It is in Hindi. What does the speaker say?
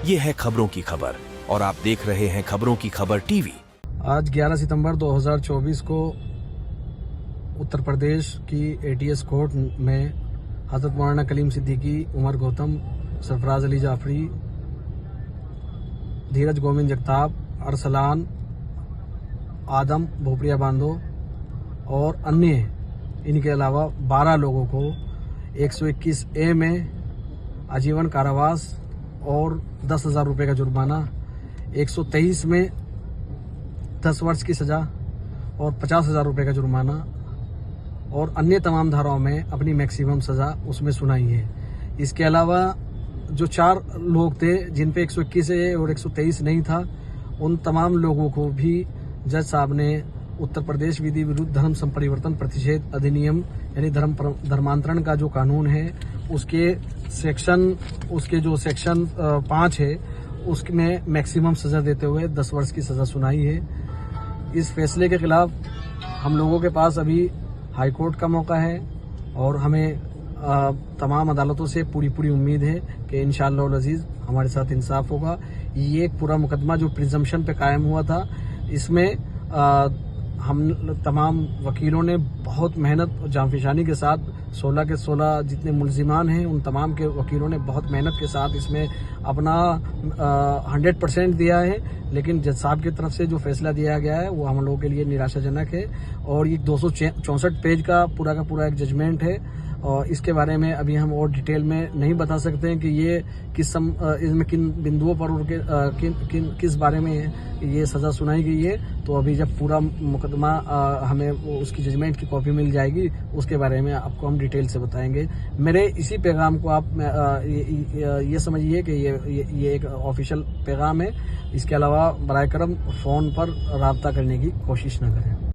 ये है खबरों की खबर और आप देख रहे हैं खबरों की खबर टीवी। आज 11 सितंबर 2024 को उत्तर प्रदेश की एटीएस कोर्ट में हजरत मौलाना कलीम सिद्दीकी, उमर गौतम, सरफराज अली जाफरी, धीरज गोविंद जगताप, अरसलान, आदम भोपरिया बांदो और अन्य इनके अलावा 12 लोगों को 121A में आजीवन कारावास और 10,000 रुपये का जुर्माना, 123 में 10 वर्ष की सजा और 50,000 रुपये का जुर्माना और अन्य तमाम धाराओं में अपनी मैक्सिमम सजा उसमें सुनाई है। इसके अलावा जो 4 लोग थे जिन पे 121A और 123 नहीं था, उन तमाम लोगों को भी जज साहब ने उत्तर प्रदेश विधि विरुद्ध धर्म संपरिवर्तन प्रतिषेध अधिनियम यानी धर्मांतरण का जो कानून है उसके जो सेक्शन 5 है उसमें मैक्सिमम सजा देते हुए 10 वर्ष की सजा सुनाई है। इस फैसले के खिलाफ हम लोगों के पास अभी हाई कोर्ट का मौका है और हमें तमाम अदालतों से पूरी उम्मीद है कि इंशाअल्लाह अज़ीज़ हमारे साथ इंसाफ होगा। ये एक पूरा मुकदमा जो प्रिजम्पशन पे कायम हुआ था, इसमें हम तमाम वकीलों ने बहुत मेहनत और जांफिशानी के साथ 16 के 16 जितने मुल्जिमान हैं उन तमाम के वकीलों ने बहुत मेहनत के साथ इसमें अपना 100% दिया है। लेकिन जज साहब की तरफ से जो फैसला दिया गया है वो हम लोगों के लिए निराशाजनक है और ये 264 पेज का पूरा एक जजमेंट है और इसके बारे में अभी हम और डिटेल में नहीं बता सकते हैं कि ये इसमें किन बिंदुओं पर किस बारे में ये सज़ा सुनाई गई है। तो अभी जब पूरा मुकदमा हमें उसकी जजमेंट की कॉपी मिल जाएगी उसके बारे में आपको हम डिटेल से बताएंगे। मेरे इसी पैगाम को आप ये समझिए कि ये एक ऑफिशियल पैगाम है। इसके अलावा बराए करम फ़ोन पर राब्ता करने की कोशिश न करें।